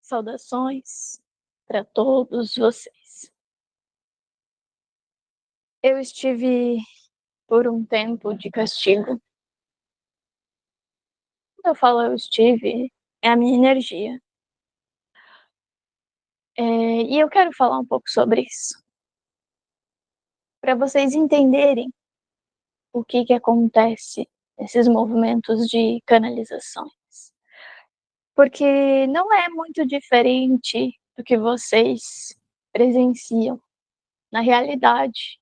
Saudações para todos vocês. Eu estive por um tempo de castigo. Quando eu falo eu estive, é a minha energia. E eu quero falar um pouco sobre isso, para vocês entenderem o que acontece nesses movimentos de canalizações. Porque não é muito diferente do que vocês presenciam na realidade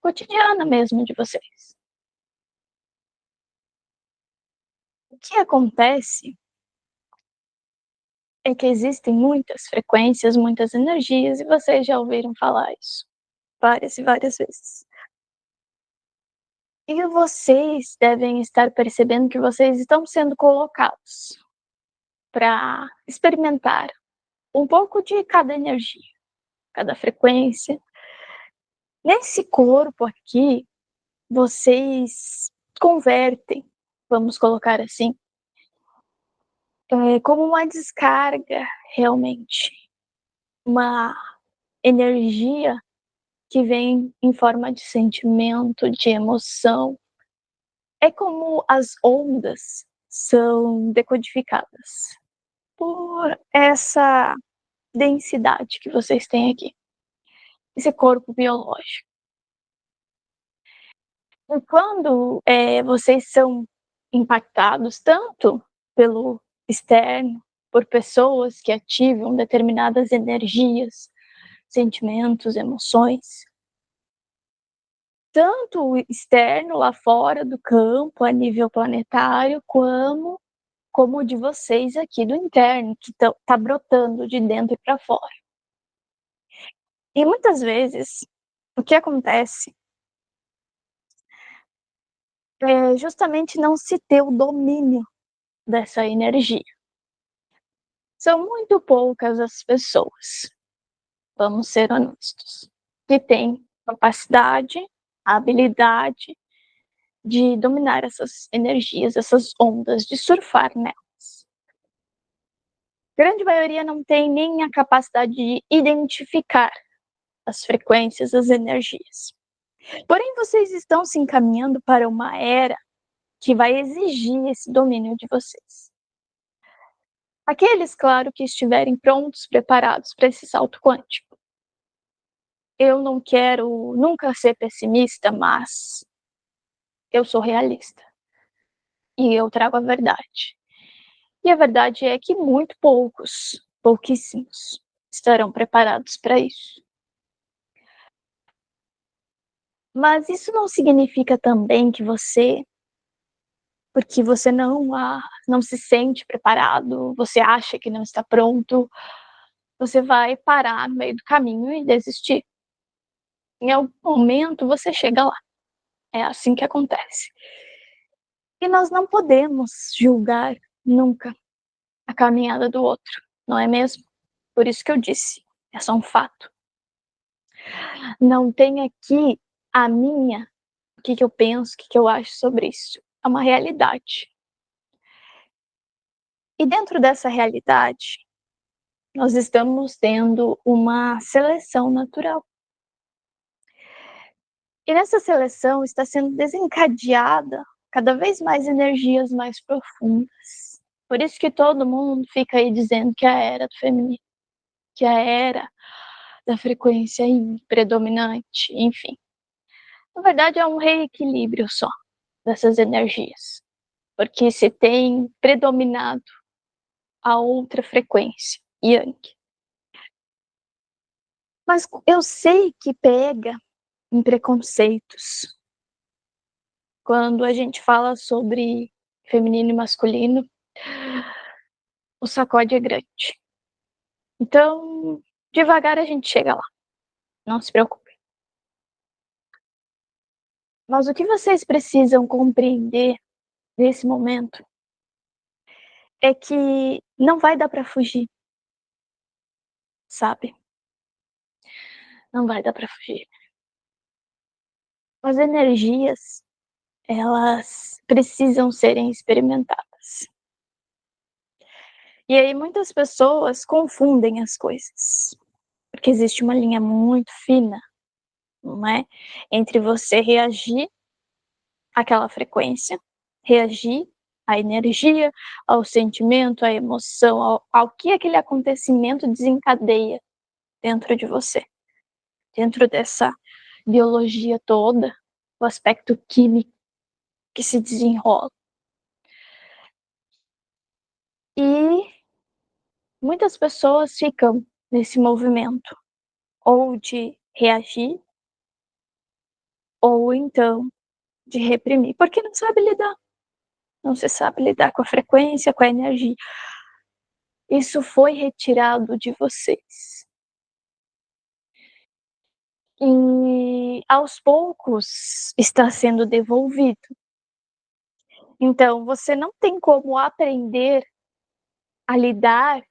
cotidiana mesmo de vocês. O que acontece é que existem muitas frequências, muitas energias, e vocês já ouviram falar isso várias e várias vezes. E vocês devem estar percebendo que vocês estão sendo colocados para experimentar um pouco de cada energia, cada frequência. Nesse corpo aqui, vocês convertem, vamos colocar assim, como uma descarga realmente, uma energia que vem em forma de sentimento, de emoção. É como as ondas são decodificadas por essa densidade que vocês têm aqui, esse corpo biológico. E quando vocês são impactados tanto pelo externo, por pessoas que ativam determinadas energias, sentimentos, emoções, tanto o externo lá fora do campo, a nível planetário, como o de vocês aqui do interno, que tá brotando de dentro para fora. E muitas vezes, o que acontece é justamente não se ter o domínio dessa energia. São muito poucas as pessoas, vamos ser honestos, que têm capacidade, habilidade de dominar essas energias, essas ondas, de surfar nelas. A grande maioria não tem nem a capacidade de identificar as frequências, as energias. Porém, vocês estão se encaminhando para uma era que vai exigir esse domínio de vocês. Aqueles, claro, que estiverem prontos, preparados para esse salto quântico. Eu não quero nunca ser pessimista, mas eu sou realista. E eu trago a verdade. E a verdade é que muito poucos, pouquíssimos, estarão preparados para isso. Mas isso não significa também que você, porque você não se sente preparado, você acha que não está pronto, você vai parar no meio do caminho e desistir. Em algum momento você chega lá. É assim que acontece. E nós não podemos julgar nunca a caminhada do outro, não é mesmo? Por isso que eu disse, é só um fato. Não tem aqui a minha, o que eu penso, o que eu acho sobre isso. É uma realidade. E dentro dessa realidade, nós estamos tendo uma seleção natural. E nessa seleção está sendo desencadeada cada vez mais energias mais profundas. Por isso que todo mundo fica aí dizendo que é a era do feminino, que é a era da frequência predominante, enfim. Na verdade, é um reequilíbrio só dessas energias, porque se tem predominado a outra frequência, Yang. Mas eu sei que pega em preconceitos. Quando a gente fala sobre feminino e masculino, o sacode é grande. Então, devagar a gente chega lá. Não se preocupe. Mas o que vocês precisam compreender nesse momento é que não vai dar para fugir, sabe? Não vai dar para fugir. As energias, elas precisam serem experimentadas. E aí muitas pessoas confundem as coisas, porque existe uma linha muito fina, não é, entre você reagir àquela frequência, reagir à energia, ao sentimento, à emoção, ao que aquele acontecimento desencadeia dentro de você, dentro dessa biologia toda, o aspecto químico que se desenrola. E muitas pessoas ficam nesse movimento, ou de reagir, ou então de reprimir, porque não sabe lidar. Não se sabe lidar com a frequência, com a energia. Isso foi retirado de vocês. E aos poucos está sendo devolvido. Então, você não tem como aprender a lidar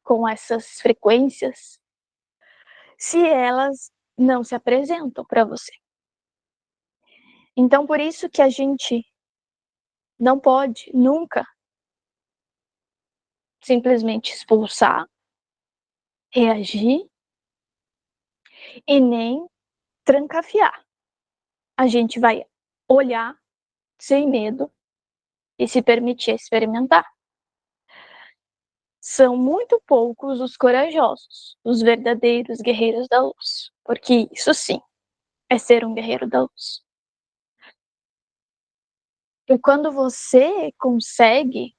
com essas frequências se elas não se apresentam para você. Então, por isso que a gente não pode nunca simplesmente expulsar, reagir e nem trancafiar. A gente vai olhar sem medo e se permitir experimentar. São muito poucos os corajosos, os verdadeiros guerreiros da luz, porque isso sim é ser um guerreiro da luz. E quando você consegue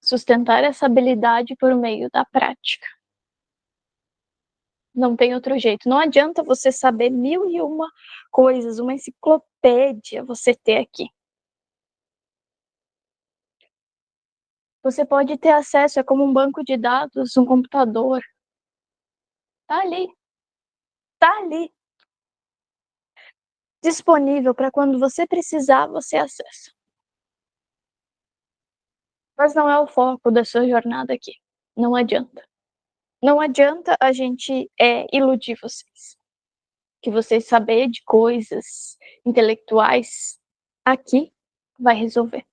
sustentar essa habilidade por meio da prática, não tem outro jeito. Não adianta você saber 1001 coisas, uma enciclopédia você ter aqui. Você pode ter acesso, é como um banco de dados, um computador. Tá ali. Tá ali. Disponível para quando você precisar, você acessa. Mas não é o foco da sua jornada aqui. Não adianta. Não adianta a gente iludir vocês. Que vocês saber de coisas intelectuais aqui vai resolver.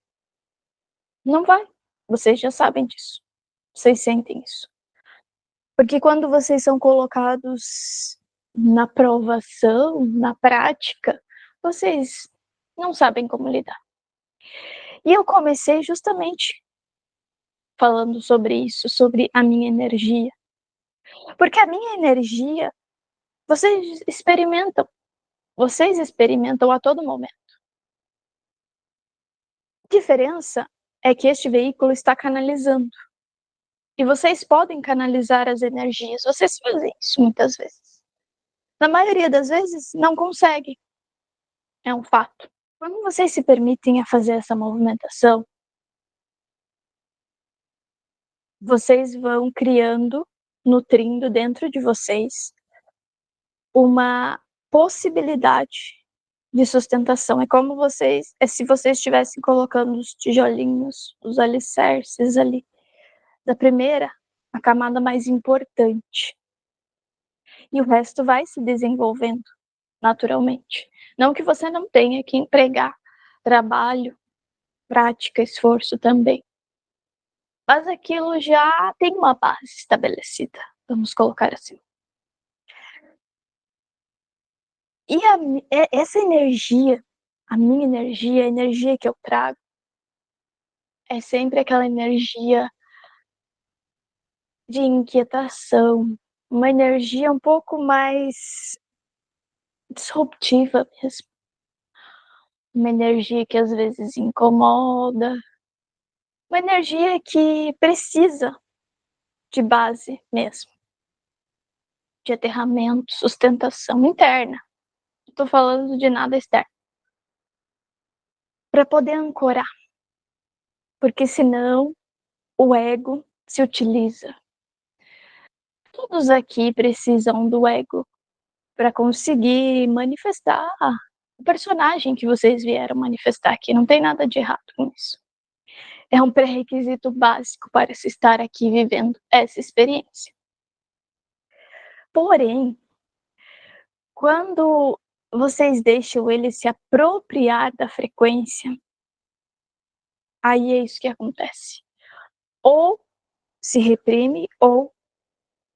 Não vai. Vocês já sabem disso. Vocês sentem isso. Porque quando vocês são colocados na provação, na prática, vocês não sabem como lidar. E eu comecei justamente falando sobre isso, sobre a minha energia. Porque a minha energia, vocês experimentam a todo momento. A diferença é que este veículo está canalizando. E vocês podem canalizar as energias, vocês fazem isso muitas vezes. Na maioria das vezes, não conseguem. É um fato. Quando vocês se permitem a fazer essa movimentação, vocês vão criando, nutrindo dentro de vocês uma possibilidade de sustentação. É como se vocês estivessem colocando os tijolinhos, os alicerces ali, da primeira, a camada mais importante. E o resto vai se desenvolvendo naturalmente. Não que você não tenha que empregar trabalho, prática, esforço também. Mas aquilo já tem uma base estabelecida, vamos colocar assim. E essa energia, a minha energia, a energia que eu trago, é sempre aquela energia de inquietação, uma energia um pouco mais disruptiva mesmo. Uma energia que às vezes incomoda, uma energia que precisa de base mesmo, de aterramento, sustentação interna. Não estou falando de nada externo. Para poder ancorar, porque senão o ego se utiliza. Todos aqui precisam do ego para conseguir manifestar o personagem que vocês vieram manifestar aqui. Não tem nada de errado com isso. É um pré-requisito básico para se estar aqui vivendo essa experiência. Porém, quando vocês deixam ele se apropriar da frequência, aí é isso que acontece. Ou se reprime ou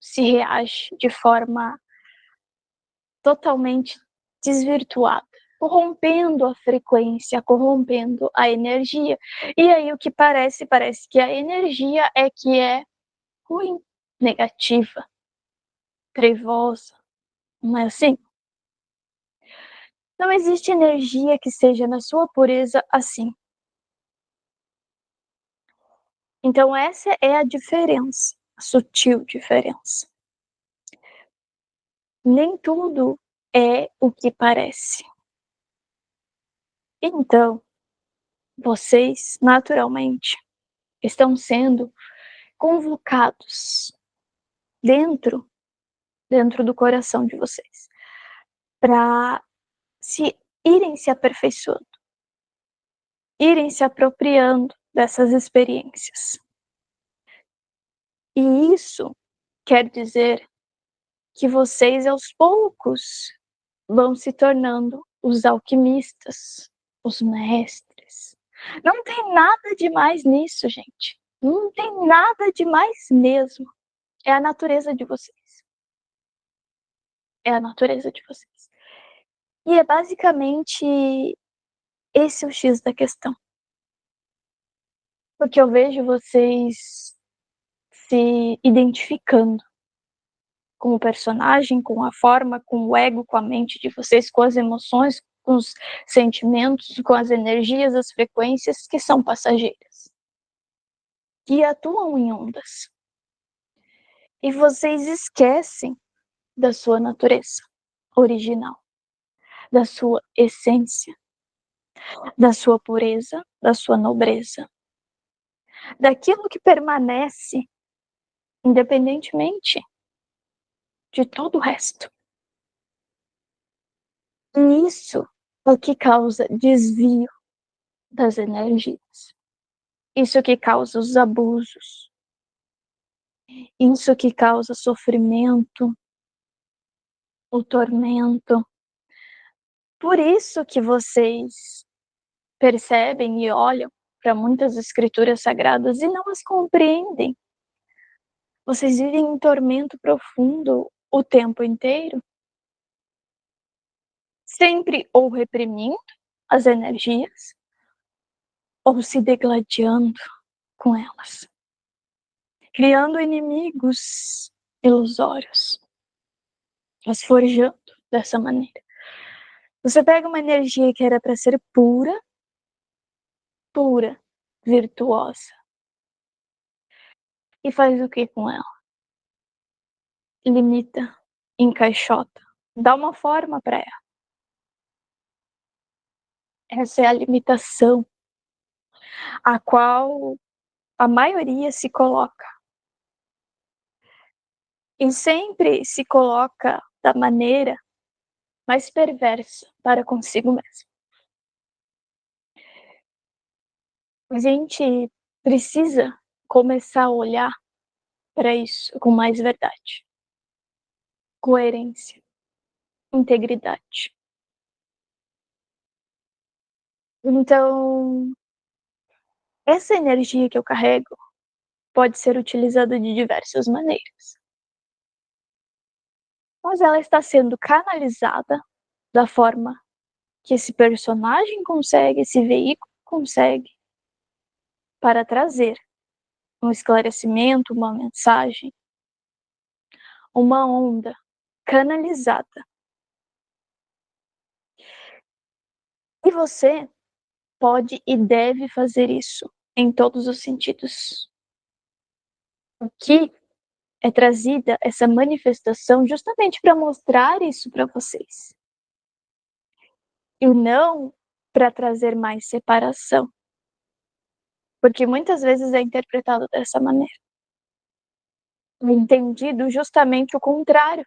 se reage de forma totalmente desvirtuada, corrompendo a frequência, corrompendo a energia. E aí o que parece que a energia é que é ruim, negativa, trevosa. Não é assim? Não existe energia que seja na sua pureza assim. Então essa é a diferença, a sutil diferença. Nem tudo é o que parece. Então, vocês, naturalmente, estão sendo convocados dentro do coração de vocês, para se irem se aperfeiçoando, irem se apropriando dessas experiências. E isso quer dizer que vocês, aos poucos, vão se tornando os alquimistas, os mestres. Não tem nada de mais nisso, gente. Não tem nada de mais mesmo. É a natureza de vocês. É a natureza de vocês. E é basicamente esse o X da questão. Porque eu vejo vocês se identificando com o personagem, com a forma, com o ego, com a mente de vocês, com as emoções, com os sentimentos, com as energias, as frequências que são passageiras, que atuam em ondas. E vocês esquecem da sua natureza original, da sua essência, da sua pureza, da sua nobreza, daquilo que permanece independentemente de todo o resto. E isso é o que causa desvio das energias. Isso que causa os abusos. Isso que causa sofrimento, o tormento. Por isso que vocês percebem e olham para muitas escrituras sagradas e não as compreendem. Vocês vivem em tormento profundo o tempo inteiro, sempre ou reprimindo as energias ou se degladiando com elas, criando inimigos ilusórios, as forjando dessa maneira. Você pega uma energia que era para ser pura, virtuosa, e faz o que com ela? Limita, encaixota, dá uma forma para ela. Essa é a limitação a qual a maioria se coloca. E sempre se coloca da maneira mais perversa para consigo mesmo. A gente precisa começar a olhar para isso com mais verdade, coerência, integridade. Então, essa energia que eu carrego pode ser utilizada de diversas maneiras. Mas ela está sendo canalizada da forma que esse personagem consegue, esse veículo consegue, para trazer um esclarecimento, uma mensagem, uma onda canalizada. E você pode e deve fazer isso em todos os sentidos. Aqui é trazida essa manifestação justamente para mostrar isso para vocês. E não para trazer mais separação. Porque muitas vezes é interpretado dessa maneira. É entendido justamente o contrário.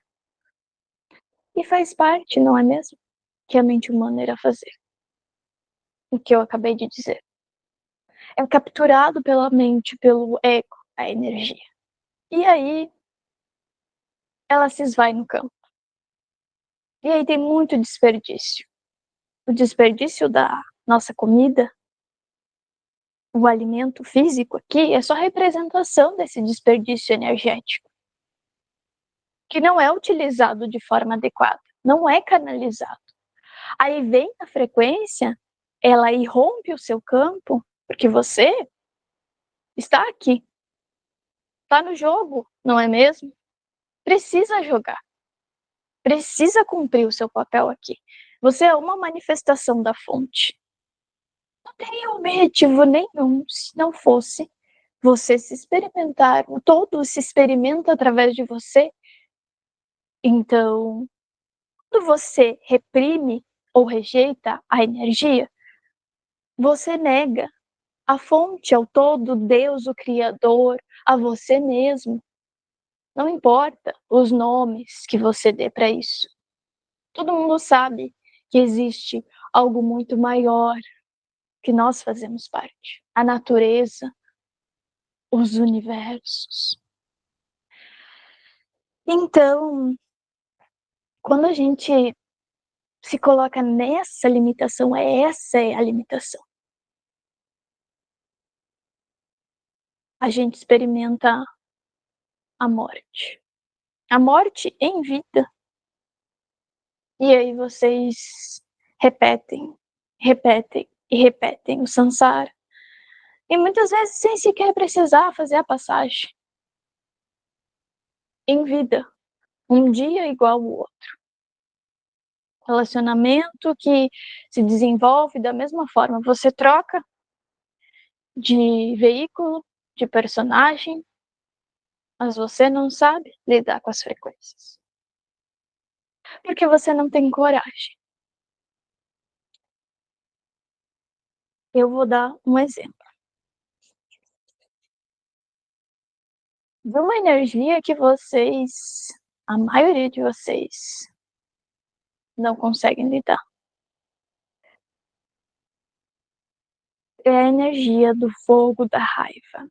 E faz parte, não é mesmo? Que a mente humana irá fazer. O que eu acabei de dizer. É capturado pela mente, pelo ego, a energia. E aí, ela se esvai no campo. E aí tem muito desperdício. O desperdício da nossa comida, o alimento físico aqui, é só representação desse desperdício energético, que não é utilizado de forma adequada, não é canalizado. Aí vem a frequência, ela irrompe o seu campo, porque você está aqui, está no jogo, não é mesmo? Precisa jogar, precisa cumprir o seu papel aqui. Você é uma manifestação da fonte. Não teria objetivo nenhum se não fosse você se experimentar, o todo se experimenta através de você. Então, quando você reprime ou rejeita a energia, você nega a fonte, ao todo, Deus, o Criador, a você mesmo. Não importa os nomes que você dê para isso. Todo mundo sabe que existe algo muito maior que nós fazemos parte. A natureza, os universos. Então, quando a gente se coloca nessa limitação, essa é a limitação. A gente experimenta a morte. A morte em vida. E aí vocês repetem, repetem e repetem o samsara. E muitas vezes sem sequer precisar fazer a passagem. Em vida. Um dia igual ao outro. Relacionamento que se desenvolve da mesma forma. Você troca de veículo, de personagem, mas você não sabe lidar com as frequências. Porque você não tem coragem. Eu vou dar um exemplo. De uma energia que vocês, a maioria de vocês, não conseguem lidar. É a energia do fogo da raiva.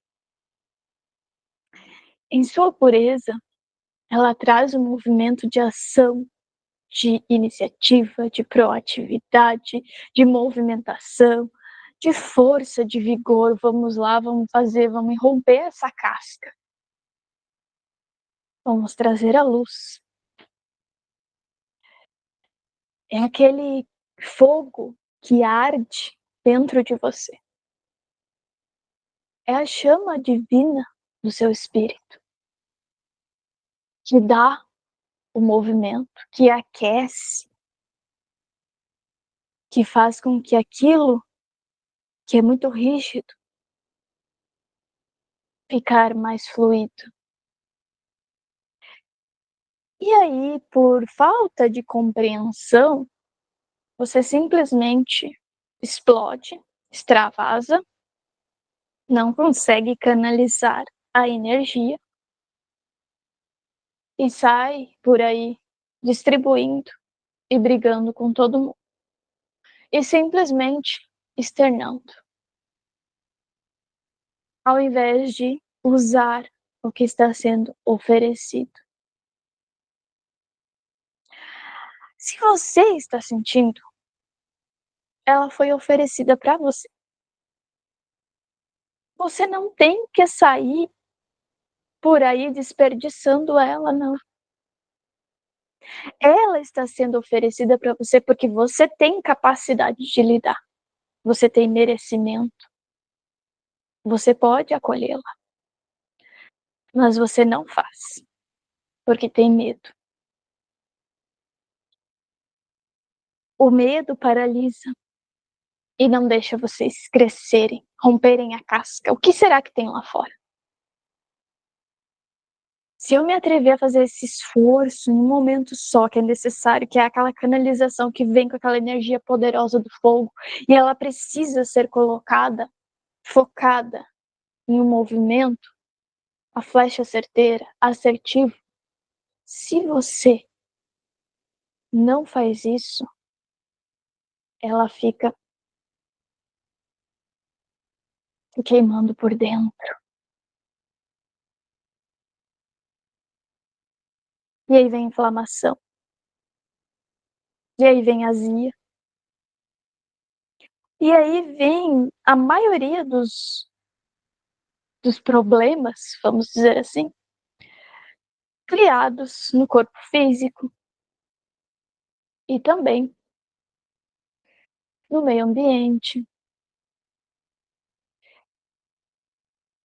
Em sua pureza, ela traz um movimento de ação, de iniciativa, de proatividade, de movimentação, de força, de vigor. Vamos lá, vamos fazer, vamos romper essa casca. Vamos trazer a luz. É aquele fogo que arde dentro de você. É a chama divina do seu espírito que dá o movimento, que aquece, que faz com que aquilo que é muito rígido ficar mais fluido. E aí, por falta de compreensão, você simplesmente explode, extravasa, não consegue canalizar a energia e sai por aí distribuindo e brigando com todo mundo. E simplesmente externando, ao invés de usar o que está sendo oferecido. Se você está sentindo, ela foi oferecida para você. Você não tem que sair por aí desperdiçando ela, não. Ela está sendo oferecida para você porque você tem capacidade de lidar. Você tem merecimento. Você pode acolhê-la. Mas você não faz, porque tem medo. O medo paralisa e não deixa vocês crescerem, romperem a casca. O que será que tem lá fora? Se eu me atrever a fazer esse esforço em um momento só, que é necessário, que é aquela canalização que vem com aquela energia poderosa do fogo, e ela precisa ser colocada, focada em um movimento, a flecha certeira, assertivo. Se você não faz isso, ela fica queimando por dentro. E aí vem a inflamação. E aí vem a azia. E aí vem a maioria dos problemas, vamos dizer assim, criados no corpo físico e também no meio ambiente.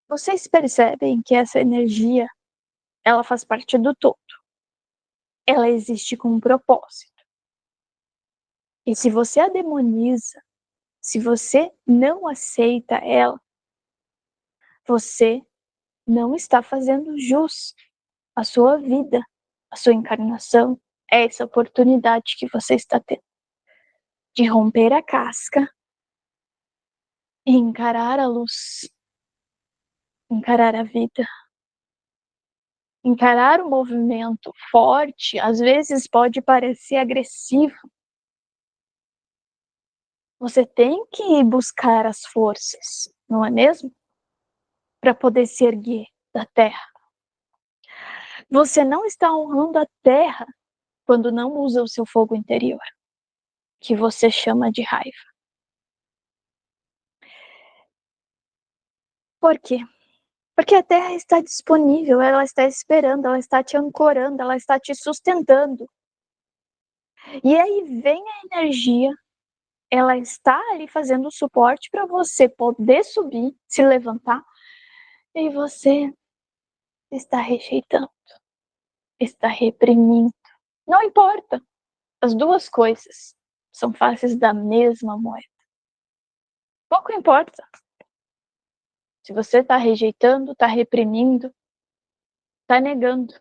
Vocês percebem que essa energia, ela faz parte do todo. Ela existe com um propósito. E se você a demoniza, se você não aceita ela, você não está fazendo jus à sua vida, à sua encarnação, a essa oportunidade que você está tendo de romper a casca e encarar a luz, encarar a vida, encarar o movimento forte, às vezes pode parecer agressivo. Você tem que buscar as forças, não é mesmo? Para poder se erguer da terra. Você não está honrando a terra quando não usa o seu fogo interior, que você chama de raiva. Por quê? Porque a terra está disponível, ela está esperando, ela está te ancorando, ela está te sustentando. E aí vem a energia, ela está ali fazendo suporte para você poder subir, se levantar, e você está rejeitando, está reprimindo. Não importa, as duas coisas são faces da mesma moeda. Pouco importa se você está rejeitando, está reprimindo, está negando,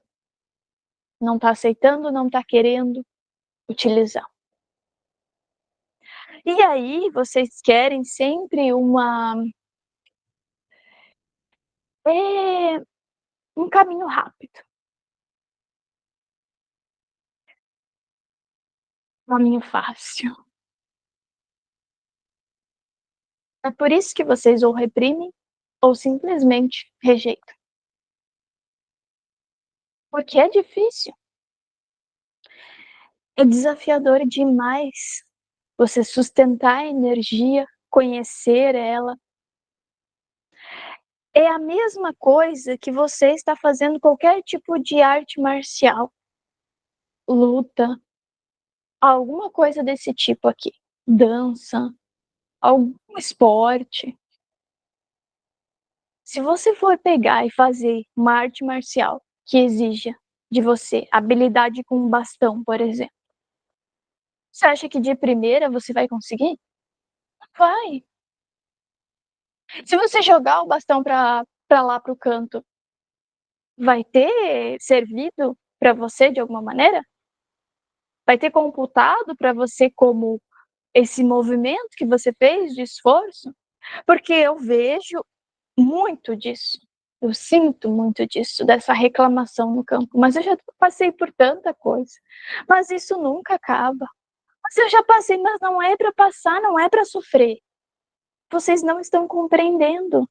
não está aceitando, não está querendo utilizar. E aí vocês querem sempre um caminho rápido, um caminho fácil. É por isso que vocês ou reprimem ou simplesmente rejeitam. Porque é difícil. É desafiador demais você sustentar a energia, conhecer ela. É a mesma coisa que você está fazendo qualquer tipo de arte marcial, luta, alguma coisa desse tipo aqui, dança, algum esporte. Se você for pegar e fazer uma arte marcial que exija de você habilidade com um bastão, por exemplo, você acha que de primeira você vai conseguir? Vai. Se você jogar o bastão para lá para o canto, vai ter servido para você de alguma maneira? Vai ter computado para você como esse movimento que você fez de esforço? Porque eu vejo muito disso. Eu sinto muito disso, dessa reclamação no campo. Mas eu já passei por tanta coisa. Mas isso nunca acaba. Mas eu já passei, mas não é para passar, não é para sofrer. Vocês não estão compreendendo.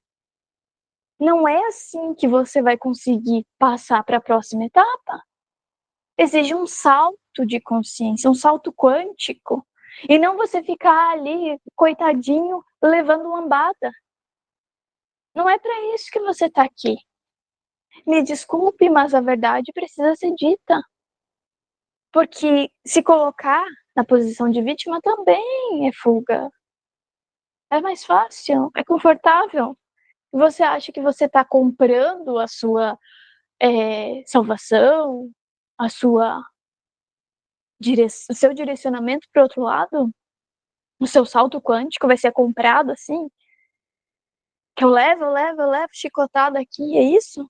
Não é assim que você vai conseguir passar para a próxima etapa. Exige um salto de consciência, um salto quântico. E não você ficar ali, coitadinho, levando lambada. Não é para isso que você está aqui. Me desculpe, mas a verdade precisa ser dita. Porque se colocar na posição de vítima também é fuga. É mais fácil, é confortável. Você acha que você está comprando a sua salvação, a sua o seu direcionamento para o outro lado? O seu salto quântico vai ser comprado assim? Que eu levo, chicotada aqui, é isso?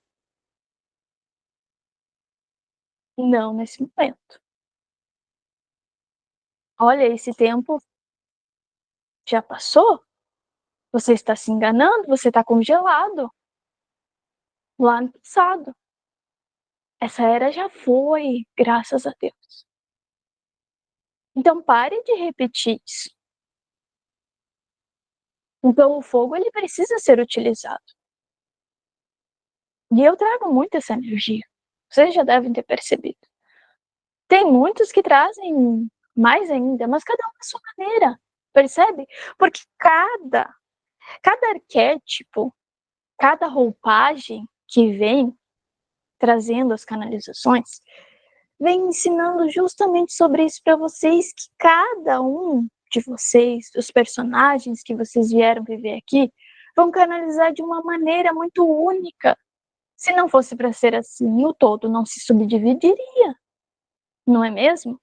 Não, nesse momento. Olha, esse tempo já passou? Você está se enganando, você está congelado lá no passado. Essa era já foi, graças a Deus. Então pare de repetir isso. Então o fogo ele precisa ser utilizado. E eu trago muito essa energia. Vocês já devem ter percebido. Tem muitos que trazem mais ainda, mas cada um à sua maneira, percebe? Porque cada arquétipo, cada roupagem que vem trazendo as canalizações, vem ensinando justamente sobre isso para vocês, que cada um de vocês, os personagens que vocês vieram viver aqui, vão canalizar de uma maneira muito única. Se não fosse para ser assim, o todo não se subdividiria, não é mesmo?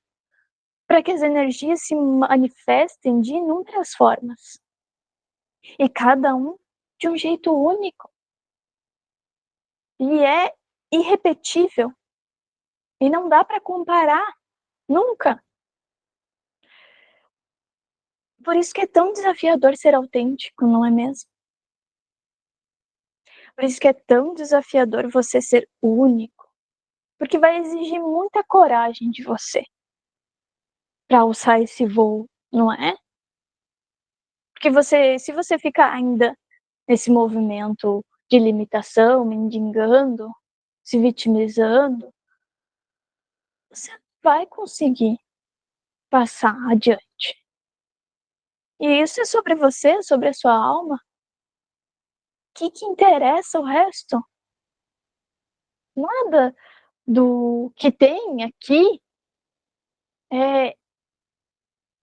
Para que as energias se manifestem de inúmeras formas. E cada um de um jeito único. E é irrepetível. E não dá para comparar, nunca. Por isso que é tão desafiador ser autêntico, não é mesmo? Por isso que é tão desafiador você ser único. Porque vai exigir muita coragem de você para alçar esse voo, não é? Porque se você ficar ainda nesse movimento de limitação, mendigando, se vitimizando, você vai conseguir passar adiante. E isso é sobre você, sobre a sua alma. O que interessa o resto? Nada do que tem aqui é,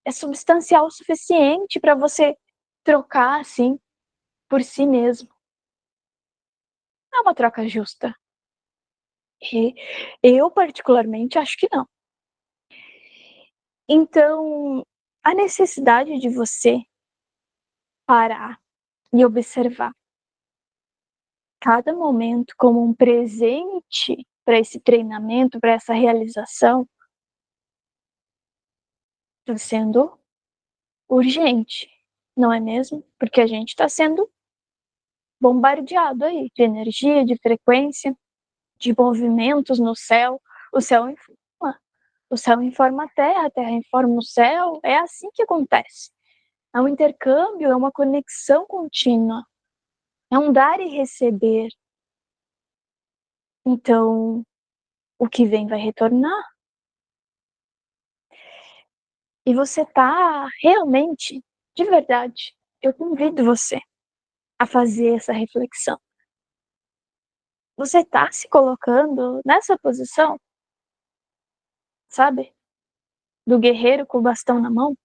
é substancial o suficiente para você trocar assim por si mesmo. Não é uma troca justa. E eu, particularmente, acho que não. Então, a necessidade de você parar e observar cada momento como um presente para esse treinamento, para essa realização, está sendo urgente, não é mesmo? Porque a gente está sendo bombardeado aí de energia, de frequência, de movimentos no céu. O céu informa, o céu informa a Terra informa o céu. É assim que acontece. É um intercâmbio, é uma conexão contínua, é um dar e receber. Então, o que vem vai retornar. E você tá realmente, de verdade, eu convido você a fazer essa reflexão. Você tá se colocando nessa posição, sabe? Do guerreiro com o bastão na mão,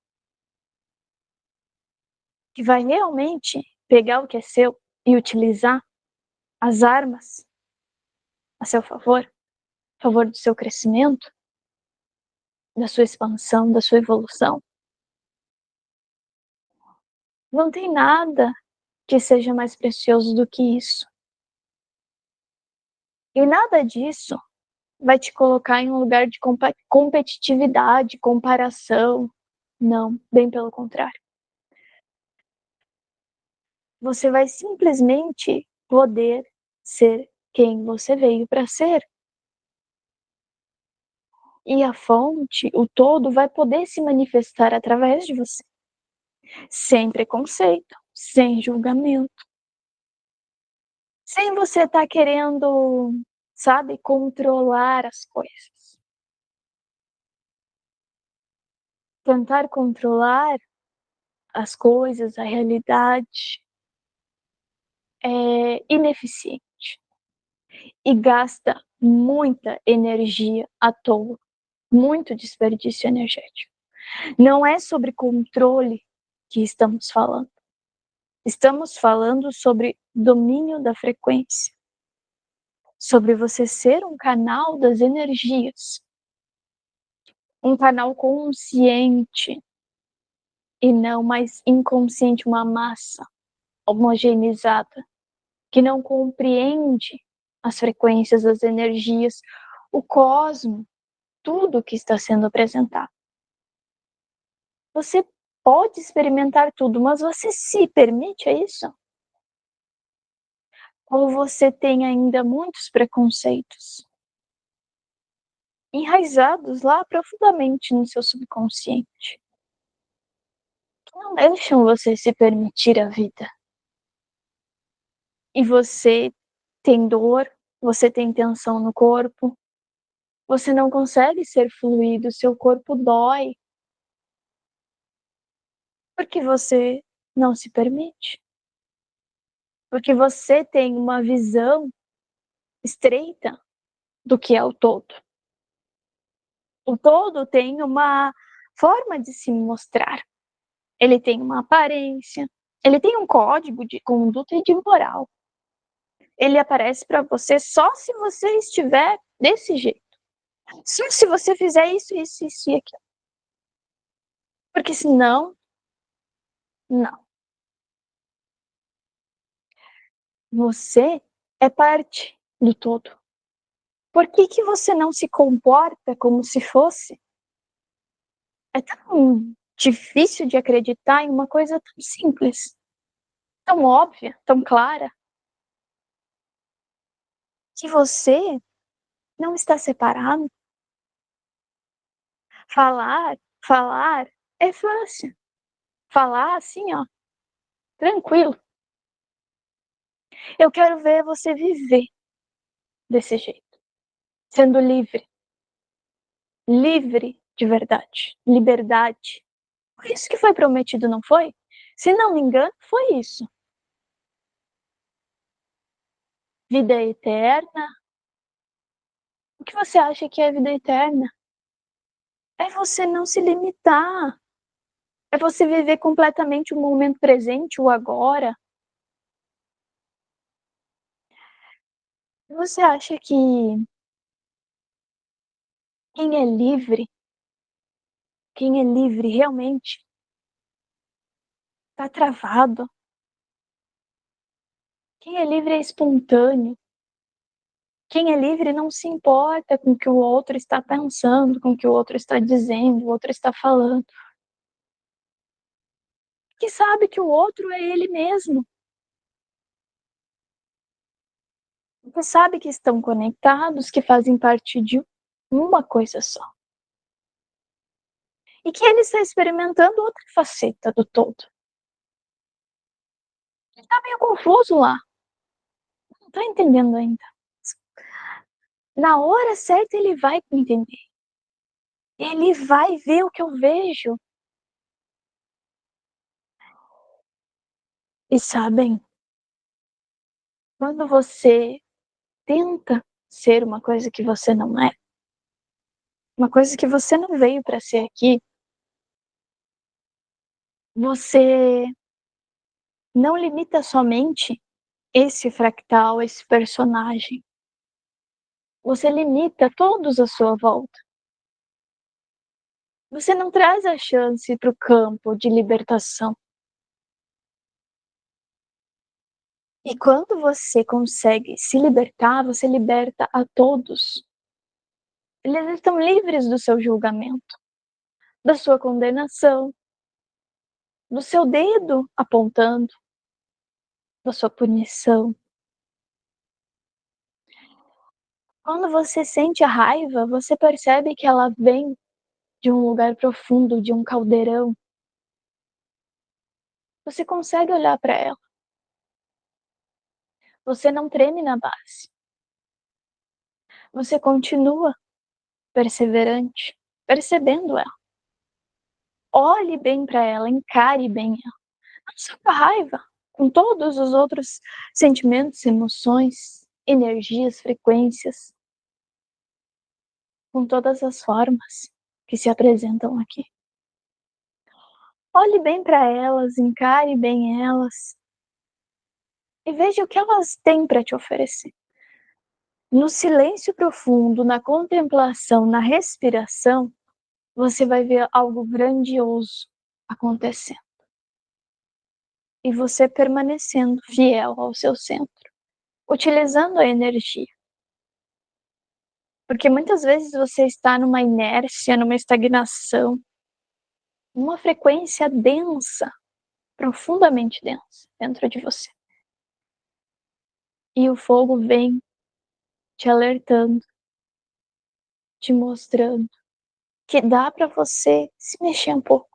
que vai realmente pegar o que é seu e utilizar as armas a seu favor, a favor do seu crescimento, da sua expansão, da sua evolução. Não tem nada que seja mais precioso do que isso. E nada disso vai te colocar em um lugar de competitividade, comparação. Não, bem pelo contrário. Você vai simplesmente poder ser quem você veio para ser. E a fonte, o todo, vai poder se manifestar através de você. Sem preconceito, sem julgamento. Sem você estar querendo, sabe, controlar as coisas. Tentar controlar as coisas, a realidade, é ineficiente e gasta muita energia à toa, muito desperdício energético. Não é sobre controle que estamos falando. Estamos falando sobre domínio da frequência, sobre você ser um canal das energias, um canal consciente e não mais inconsciente, uma massa homogeneizada que não compreende as frequências, as energias, o cosmos, tudo que está sendo apresentado. Você pode experimentar tudo, mas você se permite isso? Ou você tem ainda muitos preconceitos enraizados lá profundamente no seu subconsciente, que não deixam você se permitir a vida? E você tem dor, você tem tensão no corpo, você não consegue ser fluido, seu corpo dói, Porque você não se permite. Porque você tem uma visão estreita do que é o todo. O todo tem uma forma de se mostrar. Ele tem uma aparência, ele tem um código de conduta e de moral. Ele aparece para você só se você estiver desse jeito. Só se você fizer isso, isso, isso e aquilo. Porque senão, não. Você é parte do todo. Por que que você não se comporta como se fosse? É tão difícil de acreditar em uma coisa tão simples, tão óbvia, tão clara, que você não está separado. Falar é fácil. Falar assim, ó, tranquilo. Eu quero ver você viver desse jeito, sendo livre, livre de verdade, liberdade. Foi isso que foi prometido, não foi? Se não me engano, foi isso. Vida eterna. O que você acha que é vida eterna? É você não se limitar. É você viver completamente o momento presente, o agora. Você acha que quem é livre realmente está travado? Quem é livre é espontâneo. Quem é livre não se importa com o que o outro está pensando, com o que o outro está dizendo, o outro está falando. Que sabe que o outro é ele mesmo. Que sabe que estão conectados, que fazem parte de uma coisa só. E que ele está experimentando outra faceta do todo. Está meio confuso lá. Não está entendendo ainda. Na hora certa ele vai entender. Ele vai ver o que eu vejo. E sabem, quando você tenta ser uma coisa que você não é, uma coisa que você não veio para ser aqui, você não limita somente esse fractal, esse personagem. Você limita todos à sua volta. Você não traz a chance para o campo de libertação. E quando você consegue se libertar, você liberta a todos. Eles estão livres do seu julgamento, da sua condenação, do seu dedo apontando, da sua punição. Quando você sente a raiva, você percebe que ela vem de um lugar profundo, de um caldeirão. Você consegue olhar para ela. Você não treme na base. Você continua perseverante, percebendo ela. Olhe bem para ela, encare bem ela. Não só com a raiva, com todos os outros sentimentos, emoções, energias, frequências, com todas as formas que se apresentam aqui. Olhe bem para elas, encare bem elas e veja o que elas têm para te oferecer. No silêncio profundo, na contemplação, na respiração, você vai ver algo grandioso acontecendo. E você permanecendo fiel ao seu centro, utilizando a energia. Porque muitas vezes você está numa inércia, numa estagnação, numa frequência densa, profundamente densa dentro de você. E o fogo vem te alertando, te mostrando que dá para você se mexer um pouco,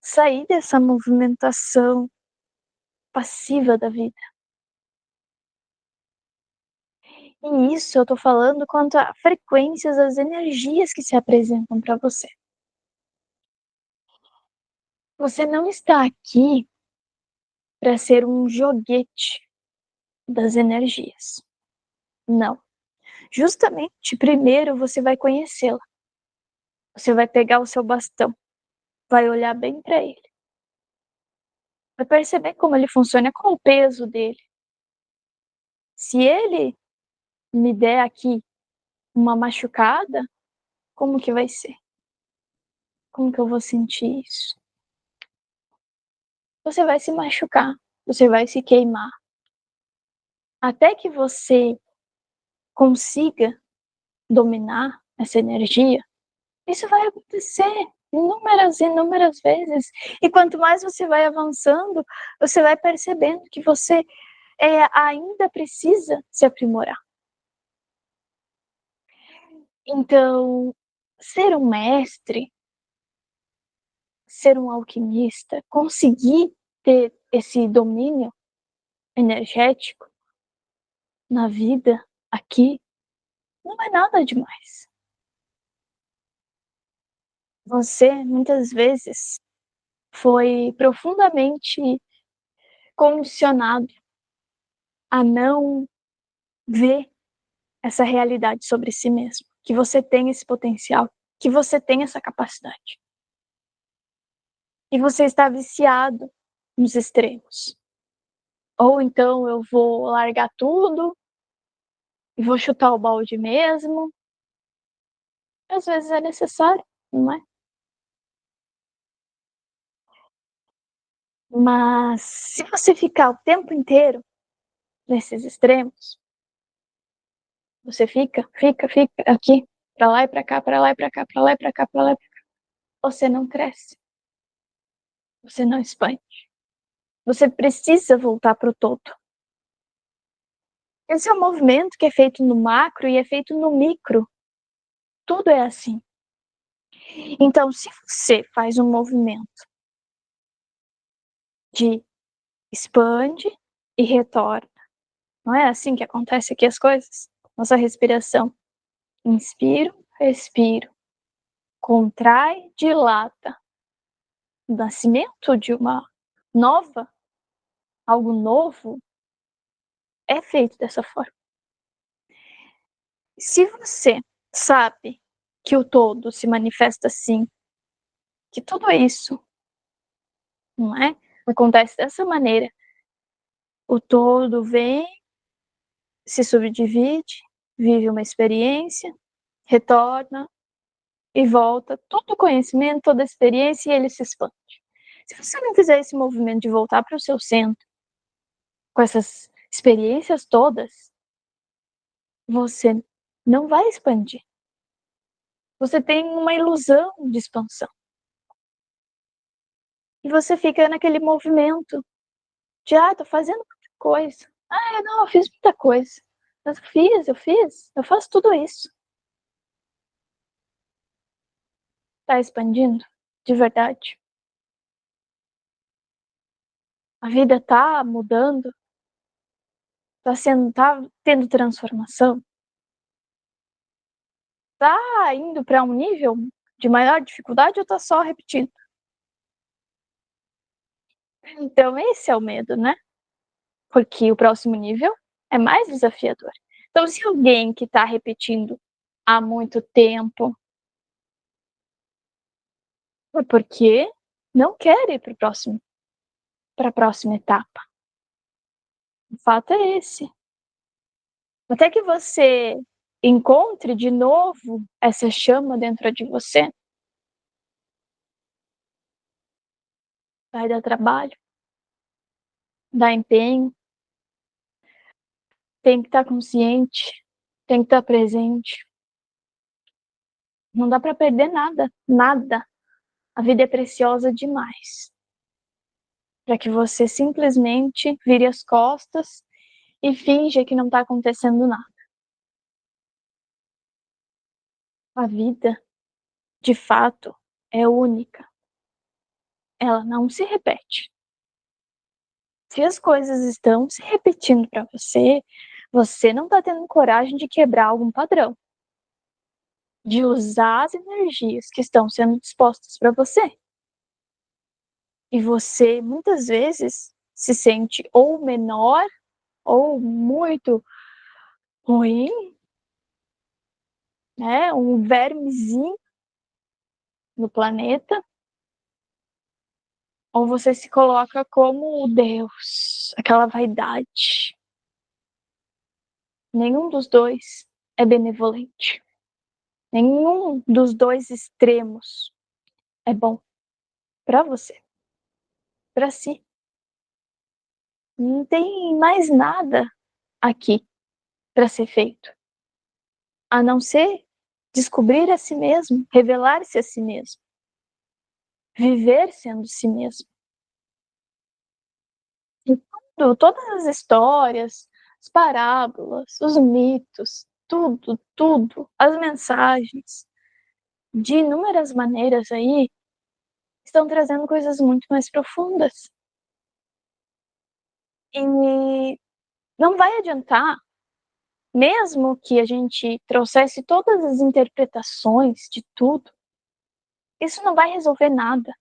sair dessa movimentação passiva da vida. E isso eu tô falando quanto a frequências, as energias que se apresentam para você. Você não está aqui para ser um joguete das energias. Não. Justamente, primeiro você vai conhecê-la. Você vai pegar o seu bastão, vai olhar bem para ele, vai perceber como ele funciona, qual o peso dele. Se ele me der aqui uma machucada, como que vai ser? Como que eu vou sentir isso? Você vai se machucar, você vai se queimar. Até que você consiga dominar essa energia, isso vai acontecer inúmeras e inúmeras vezes. E quanto mais você vai avançando, você vai percebendo que você ainda precisa se aprimorar. Então, ser um mestre, ser um alquimista, conseguir ter esse domínio energético na vida aqui, não é nada demais. Você, muitas vezes, foi profundamente condicionado a não ver essa realidade sobre si mesmo, que você tem esse potencial, que você tem essa capacidade. E você está viciado nos extremos. Ou então eu vou largar tudo e vou chutar o balde mesmo. Às vezes é necessário, não é? Mas se você ficar o tempo inteiro nesses extremos, você fica aqui, pra lá e pra cá, pra lá e pra cá, pra lá e pra cá, pra lá e pra cá. Você não cresce, você não expande. Você precisa voltar pro todo. Esse é um movimento que é feito no macro e é feito no micro. Tudo é assim. Então, se você faz um movimento de expande e retorna, não é assim que acontece aqui as coisas? Nossa respiração. Inspiro, respiro. Contrai, dilata. O nascimento de uma nova, algo novo, é feito dessa forma. Se você sabe que o todo se manifesta assim, que tudo isso, não é? Acontece dessa maneira. O todo vem, se subdivide, vive uma experiência, retorna e volta. Todo conhecimento, toda experiência, e ele se expande. Se você não fizer esse movimento de voltar para o seu centro, com essas experiências todas, você não vai expandir. Você tem uma ilusão de expansão. E você fica naquele movimento de, tô fazendo muita coisa. Não, eu fiz muita coisa. Mas eu faço tudo isso. Tá expandindo? De verdade? A vida tá mudando? Tá tendo transformação? Tá indo para um nível de maior dificuldade ou tá só repetindo? Então esse é o medo, né? Porque o próximo nível é mais desafiador. Então se alguém que tá repetindo há muito tempo, é porque não quer ir para a próxima etapa. O fato é esse. Até que você encontre de novo essa chama dentro de você, vai dar trabalho, dá empenho, tem que estar consciente, tem que estar presente. Não dá para perder nada, nada. A vida é preciosa demais para que você simplesmente vire as costas e finja que não está acontecendo nada. A vida, de fato, é única. Ela não se repete. Se as coisas estão se repetindo para você, você não está tendo coragem de quebrar algum padrão, de usar as energias que estão sendo dispostas para você. E você, muitas vezes, se sente ou menor ou muito ruim, né, um vermezinho no planeta, ou você se coloca como o Deus, aquela vaidade. Nenhum dos dois é benevolente. Nenhum dos dois extremos é bom para você, para si. Não tem mais nada aqui para ser feito, a não ser descobrir a si mesmo, revelar-se a si mesmo, viver sendo si mesmo. E todas as histórias, as parábolas, os mitos, tudo, as mensagens, de inúmeras maneiras aí, estão trazendo coisas muito mais profundas. E não vai adiantar, mesmo que a gente trouxesse todas as interpretações de tudo, isso não vai resolver nada.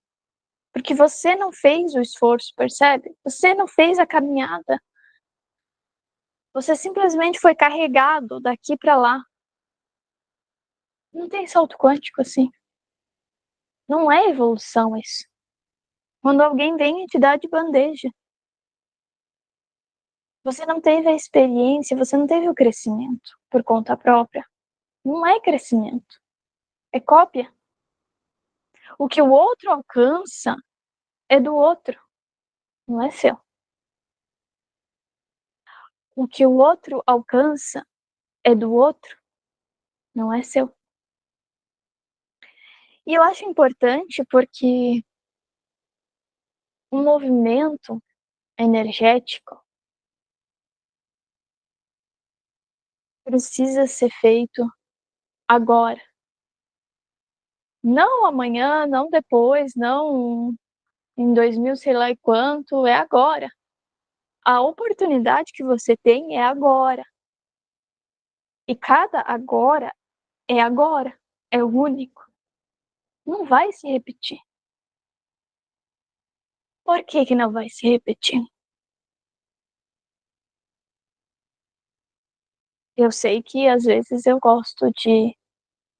Porque você não fez o esforço, percebe? Você não fez a caminhada. Você simplesmente foi carregado daqui para lá. Não tem salto quântico assim. Não é evolução isso. Quando alguém vem e te dá de bandeja, você não teve a experiência, você não teve o crescimento por conta própria. Não é crescimento, é cópia. O que o outro alcança é do outro, não é seu. O que o outro alcança é do outro, não é seu. E eu acho importante porque um movimento energético precisa ser feito agora. Não amanhã, não depois, não em 2000, sei lá e quanto, é agora. A oportunidade que você tem é agora. E cada agora, é único. Não vai se repetir. Por que que não vai se repetir? Eu sei que às vezes eu gosto de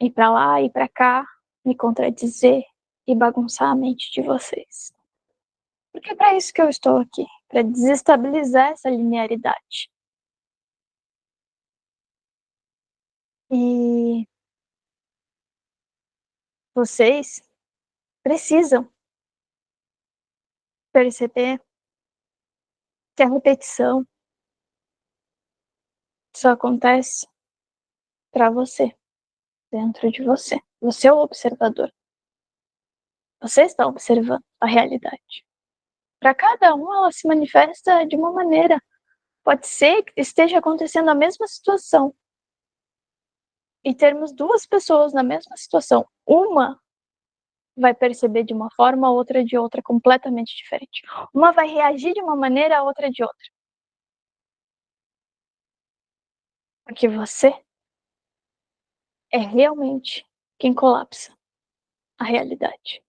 ir pra lá, ir pra cá, me contradizer e bagunçar a mente de vocês. Porque é para isso que eu estou aqui, para desestabilizar essa linearidade. E vocês precisam perceber que a repetição só acontece para você, dentro de você. Você é o observador. Você está observando a realidade. Para cada um, ela se manifesta de uma maneira. Pode ser que esteja acontecendo a mesma situação e termos duas pessoas na mesma situação. Uma vai perceber de uma forma, a outra de outra, completamente diferente. Uma vai reagir de uma maneira, a outra de outra. Porque você é realmente quem colapsa a realidade.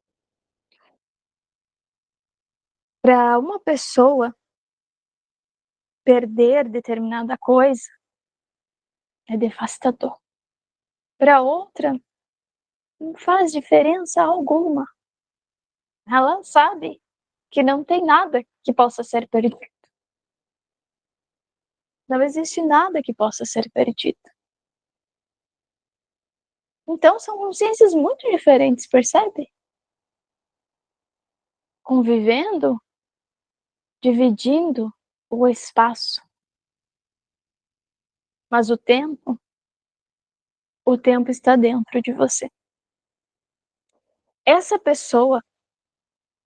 Para uma pessoa perder determinada coisa é devastador. Para outra, não faz diferença alguma. Ela sabe que não tem nada que possa ser perdido. Não existe nada que possa ser perdido. Então são consciências muito diferentes, percebe? Convivendo, dividindo o espaço. Mas o tempo está dentro de você. Essa pessoa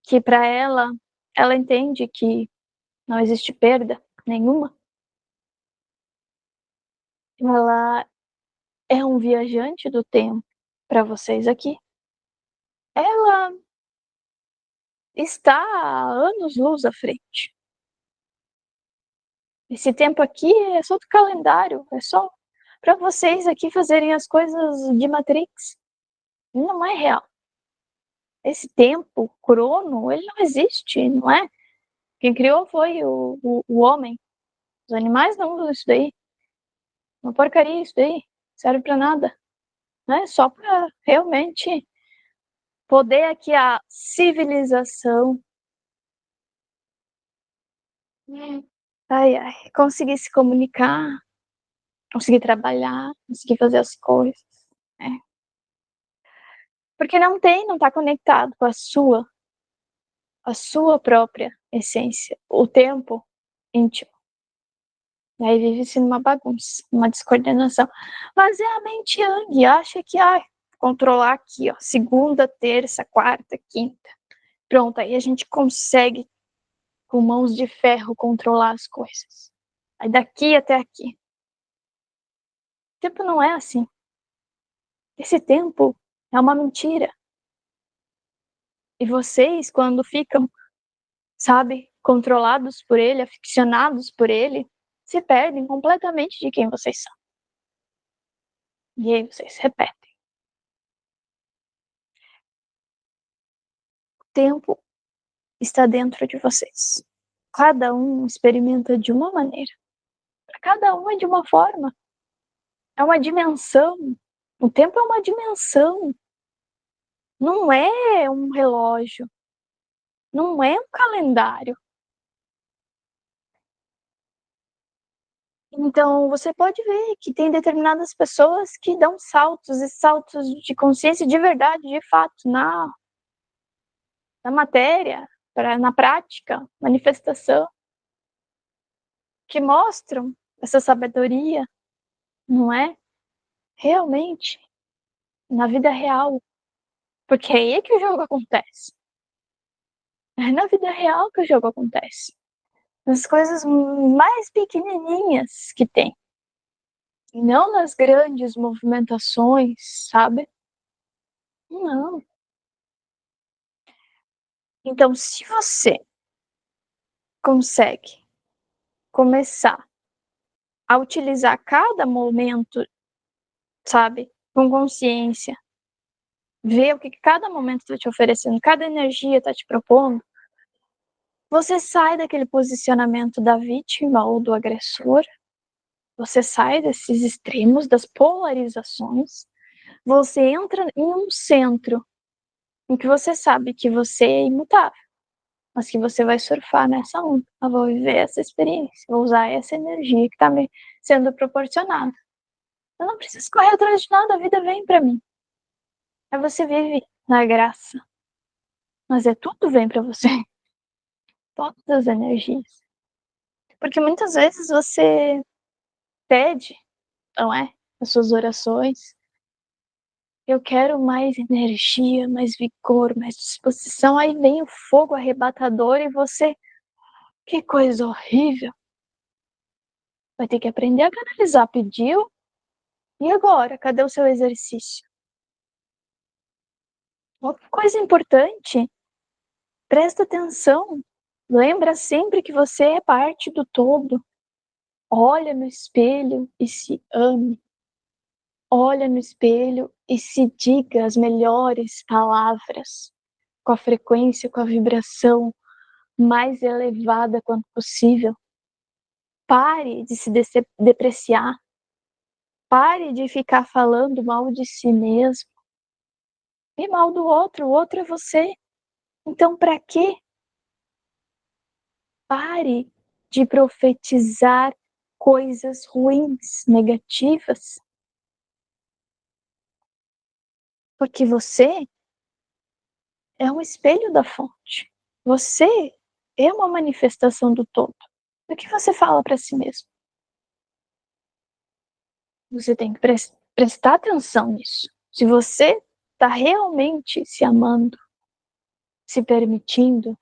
que para ela entende que não existe perda nenhuma, ela é um viajante do tempo para vocês aqui. Ela está a anos-luz à frente. Esse tempo aqui é só do calendário, é só para vocês aqui fazerem as coisas de Matrix. Não é real. Esse tempo, crono, ele não existe, não é? Quem criou foi o homem. Os animais não usam isso daí. Uma porcaria isso daí. Serve pra nada. Né? Só pra realmente poder aqui a civilização. Ai, ai, conseguir se comunicar, conseguir trabalhar, conseguir fazer as coisas. Né? Porque não tá conectado com a sua própria essência, o tempo íntimo. E aí vive-se numa bagunça, numa descoordenação. Mas é a mente Yang, acha que, controlar aqui, ó, segunda, terça, quarta, quinta. Pronto, aí a gente consegue, com mãos de ferro, controlar as coisas. Aí daqui até aqui. O tempo não é assim. Esse tempo é uma mentira. E vocês, quando ficam, sabe, controlados por ele, aficionados por ele, se perdem completamente de quem vocês são. E aí vocês repetem. O tempo está dentro de vocês. Cada um experimenta de uma maneira. Para cada um é de uma forma. É uma dimensão. O tempo é uma dimensão. Não é um relógio. Não é um calendário. Então, você pode ver que tem determinadas pessoas que dão saltos e saltos de consciência de verdade, de fato, na matéria, na prática, manifestação, que mostram essa sabedoria, não é? Realmente, na vida real. Porque aí é que o jogo acontece. É na vida real que o jogo acontece. Nas coisas mais pequenininhas que tem. E não nas grandes movimentações, sabe? Não. Então, se você consegue começar a utilizar cada momento, sabe, com consciência, ver o que cada momento está te oferecendo, cada energia está te propondo, você sai daquele posicionamento da vítima ou do agressor, você sai desses extremos, das polarizações, você entra em um centro em que você sabe que você é imutável, mas que você vai surfar nessa onda. Eu vou viver essa experiência, vou usar essa energia que está me sendo proporcionada. Eu não preciso correr atrás de nada, a vida vem para mim. Aí você vive na graça. Mas tudo vem para você. Todas as energias. Porque muitas vezes você pede, não é? As suas orações. Eu quero mais energia, mais vigor, mais disposição. Aí vem o fogo arrebatador e você. Que coisa horrível. Vai ter que aprender a canalizar. Pediu? E agora? Cadê o seu exercício? Outra coisa importante. Presta atenção. Lembra sempre que você é parte do todo. Olha no espelho e se ame. Olha no espelho e se diga as melhores palavras, com a frequência, com a vibração mais elevada quanto possível. Pare de se depreciar. Pare de ficar falando mal de si mesmo e mal do outro. O outro é você. Então, para quê? Pare de profetizar coisas ruins, negativas. Porque você é um espelho da fonte. Você é uma manifestação do todo. O que você fala para si mesmo? Você tem que prestar atenção nisso. Se você está realmente se amando, se permitindo,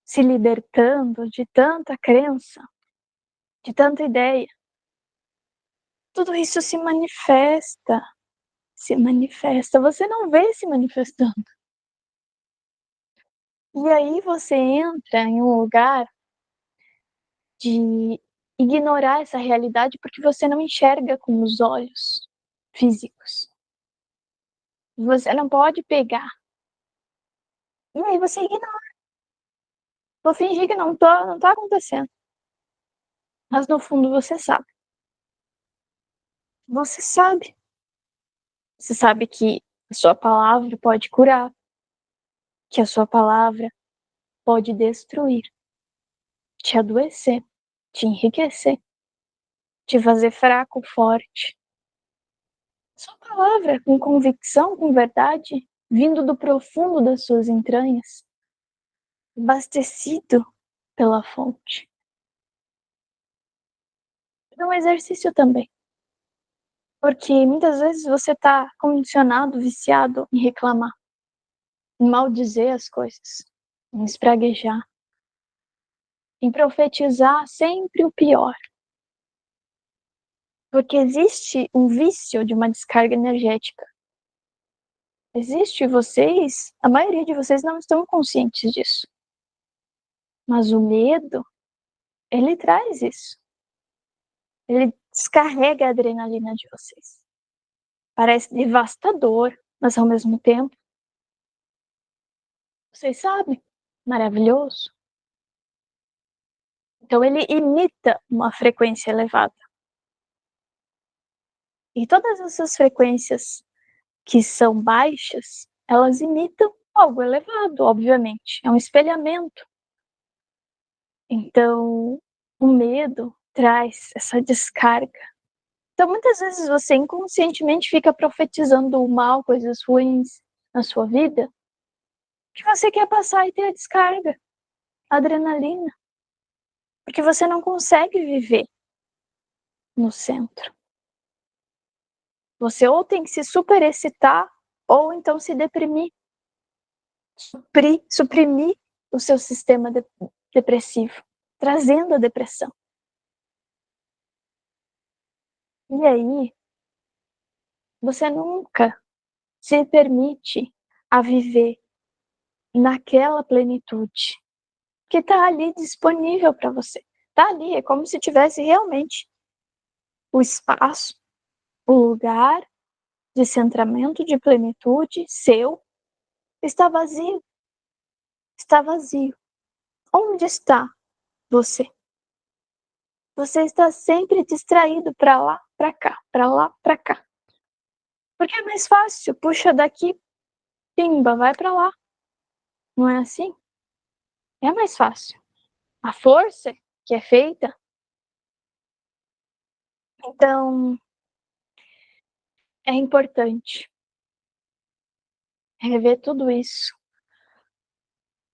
se libertando de tanta crença, de tanta ideia, tudo isso se manifesta. Se manifesta. Você não vê se manifestando. E aí você entra em um lugar de ignorar essa realidade porque você não enxerga com os olhos físicos. Você não pode pegar E aí você ignora. Vou fingir que não tá acontecendo. Mas no fundo você sabe. Você sabe. Você sabe que a sua palavra pode curar, que a sua palavra pode destruir, te adoecer, te enriquecer, te fazer fraco, forte. Sua palavra, com convicção, com verdade, vindo do profundo das suas entranhas, abastecido pela fonte. É um exercício também. Porque muitas vezes você está condicionado, viciado em reclamar, em maldizer as coisas, em espraguejar, em profetizar sempre o pior. Porque existe um vício de uma descarga energética. Existe, vocês, a maioria de vocês não estão conscientes disso. Mas o medo, ele traz isso. Ele descarrega a adrenalina de vocês. Parece devastador, mas ao mesmo tempo, vocês sabem, maravilhoso. Então ele imita uma frequência elevada. E todas essas frequências que são baixas, elas imitam algo elevado, obviamente. É um espelhamento. Então, o medo traz essa descarga. Então, muitas vezes você inconscientemente fica profetizando o mal, coisas ruins na sua vida, que você quer passar e ter a descarga, a adrenalina. Porque você não consegue viver no centro. Você ou tem que se superexcitar, ou então se deprimir. Suprimir o seu sistema depressivo, trazendo a depressão. E aí, você nunca se permite a viver naquela plenitude que está ali disponível para você. Está ali, é como se tivesse realmente o espaço, o lugar de centramento, de plenitude seu, está vazio. Está vazio. Onde está você? Você está sempre distraído para lá, para cá, para lá, para cá. Porque é mais fácil, puxa daqui, pimba, vai para lá. Não é assim? É mais fácil. A força que é feita. Então, é importante rever tudo isso.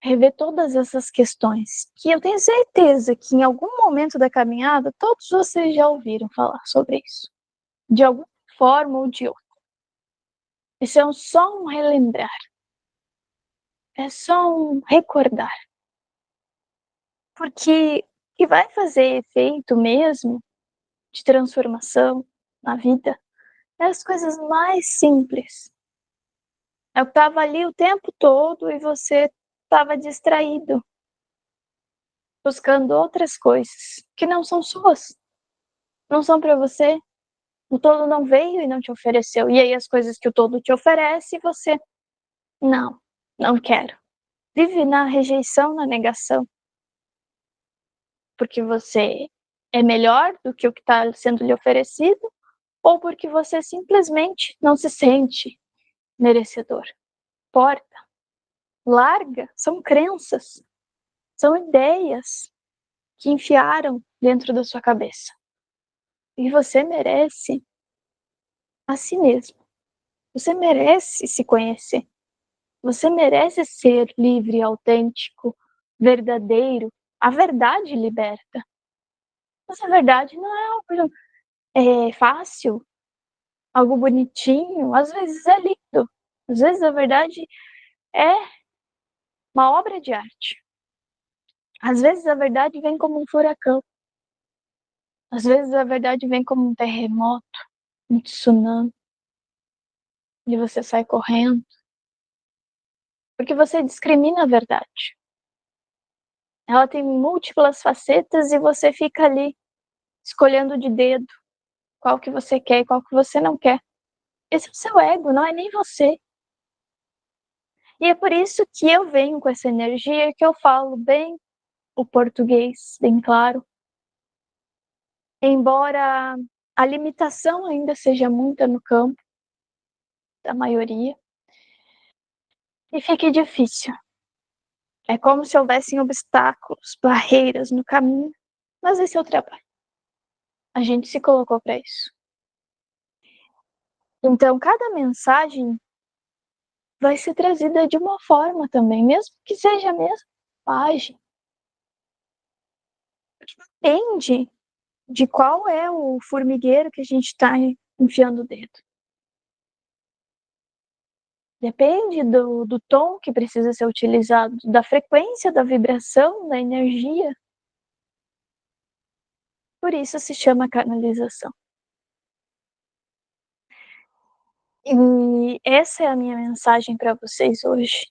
Rever todas essas questões. Que eu tenho certeza que em algum momento da caminhada, todos vocês já ouviram falar sobre isso. De alguma forma ou de outra. Isso é só um relembrar. É só um recordar. Porque o que vai fazer efeito mesmo de transformação na vida é as coisas mais simples. Eu estava ali o tempo todo e você estava distraído, buscando outras coisas que não são suas, não são para você. O todo não veio e não te ofereceu. E aí as coisas que o todo te oferece, você não quero. Vive na rejeição, na negação, porque você é melhor do que o que está sendo lhe oferecido, ou porque você simplesmente não se sente merecedor. Porta, larga, são crenças, são ideias que enfiaram dentro da sua cabeça. E você merece a si mesmo. Você merece se conhecer. Você merece ser livre, autêntico, verdadeiro. A verdade liberta. Mas a verdade não é algo fácil, algo bonitinho. Às vezes é lindo. Às vezes a verdade é uma obra de arte. Às vezes a verdade vem como um furacão. Às vezes a verdade vem como um terremoto, um tsunami. E você sai correndo. Porque você discrimina a verdade. Ela tem múltiplas facetas e você fica ali escolhendo de dedo qual que você quer e qual que você não quer. Esse é o seu ego, não é nem você. E é por isso que eu venho com essa energia, que eu falo bem o português, bem claro. Embora a limitação ainda seja muita no campo, da maioria, e fique difícil. É como se houvessem obstáculos, barreiras no caminho, mas esse é o trabalho. A gente se colocou para isso. Então, cada mensagem vai ser trazida de uma forma também, mesmo que seja a mesma página. Depende de qual é o formigueiro que a gente está enfiando o dedo. Depende do tom que precisa ser utilizado, da frequência, da vibração, da energia. Por isso se chama canalização. E essa é a minha mensagem para vocês hoje.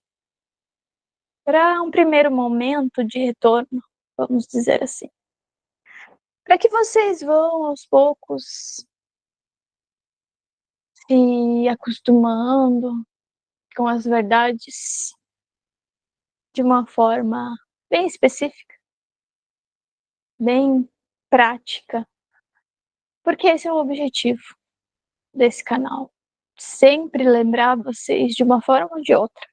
Para um primeiro momento de retorno, vamos dizer assim. Para que vocês vão aos poucos se acostumando com as verdades de uma forma bem específica, bem prática, porque esse é o objetivo desse canal. Sempre lembrar vocês de uma forma ou de outra,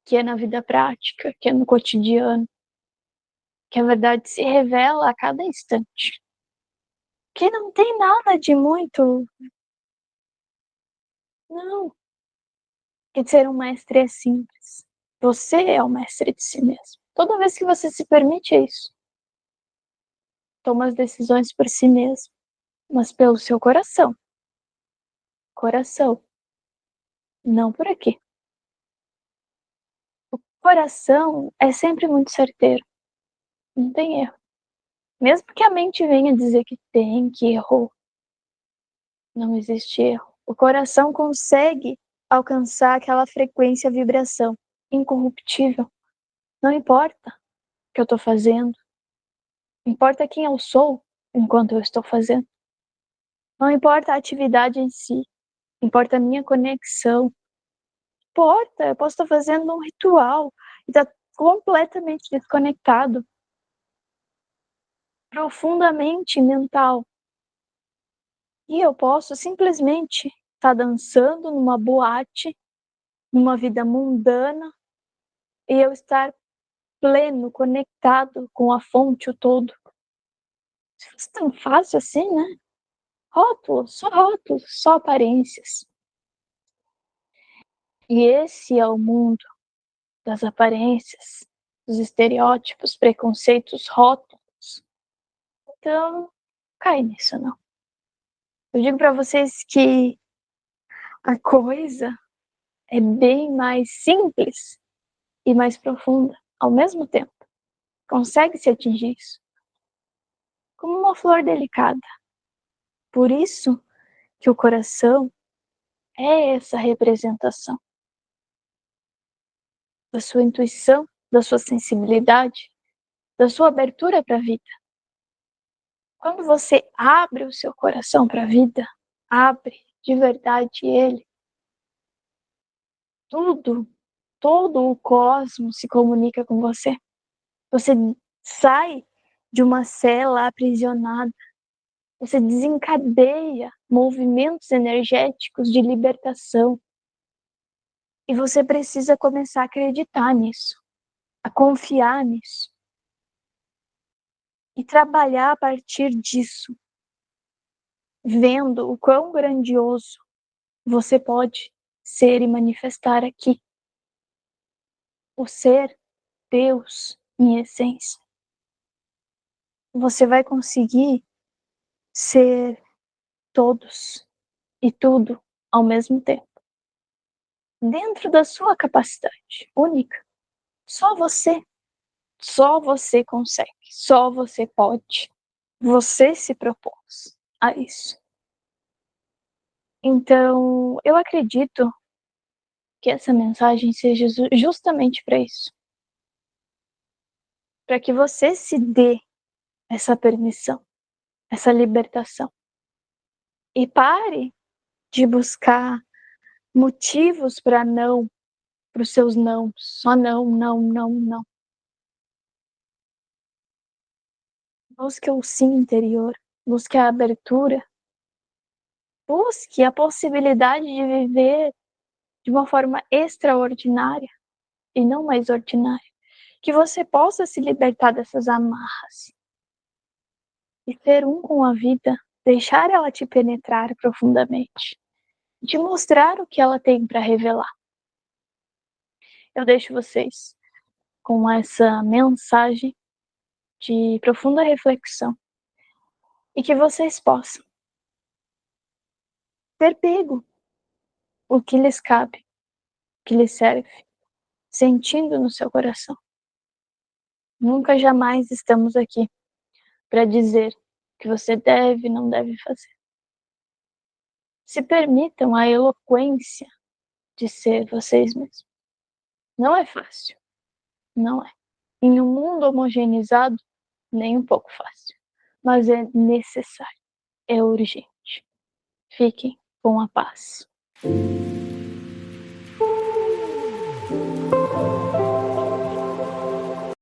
que é na vida prática, que é no cotidiano, que a verdade se revela a cada instante. Que não tem nada de muito. Não. Que ser um mestre é simples. Você é o mestre de si mesmo. Toda vez que você se permite isso, toma as decisões por si mesmo, mas pelo seu coração. Coração. Não por aqui. O coração é sempre muito certeiro. Não tem erro. Mesmo que a mente venha dizer que tem, que errou, não existe erro. O coração consegue alcançar aquela frequência, vibração incorruptível. Não importa o que eu estou fazendo, importa quem eu sou enquanto eu estou fazendo. Não importa a atividade em si, importa a minha conexão. Importa, eu posso estar fazendo um ritual e estar completamente desconectado, profundamente mental. E eu posso simplesmente estar dançando numa boate, numa vida mundana, e eu estar pleno, conectado com a fonte, o todo. Se fosse tão fácil assim, né? Rótulos, só aparências. E esse é o mundo das aparências, dos estereótipos, preconceitos, rótulos. Então, cai nisso não. Eu digo para vocês que a coisa é bem mais simples e mais profunda ao mesmo tempo. Consegue se atingir isso. Como uma flor delicada. Por isso que o coração é essa representação da sua intuição, da sua sensibilidade, da sua abertura para a vida. Quando você abre o seu coração para a vida, abre de verdade ele, tudo, todo o cosmos se comunica com você. Você sai de uma cela aprisionada, você desencadeia movimentos energéticos de libertação. E você precisa começar a acreditar nisso, a confiar nisso. E trabalhar a partir disso, vendo o quão grandioso você pode ser e manifestar aqui. O ser Deus em essência. Você vai conseguir ser todos e tudo ao mesmo tempo. Dentro da sua capacidade única. Só você consegue, só você pode. Você se propôs a isso. Então, eu acredito que essa mensagem seja justamente para isso. Para que você se dê essa permissão, essa libertação. E pare de buscar motivos para não para os seus não, só não, não, não, não. Busque o sim interior, busque a abertura, busque a possibilidade de viver de uma forma extraordinária e não mais ordinária. Que você possa se libertar dessas amarras e ser um com a vida, deixar ela te penetrar profundamente, te mostrar o que ela tem para revelar. Eu deixo vocês com essa mensagem de profunda reflexão e que vocês possam ter pego o que lhes cabe, o que lhes serve, sentindo no seu coração. Nunca jamais estamos aqui para dizer o que você deve e não deve fazer. Se permitam a eloquência de ser vocês mesmos. Não é fácil, não é. Em um mundo homogeneizado, nem um pouco fácil. Mas é necessário, é urgente. Fiquem com a paz.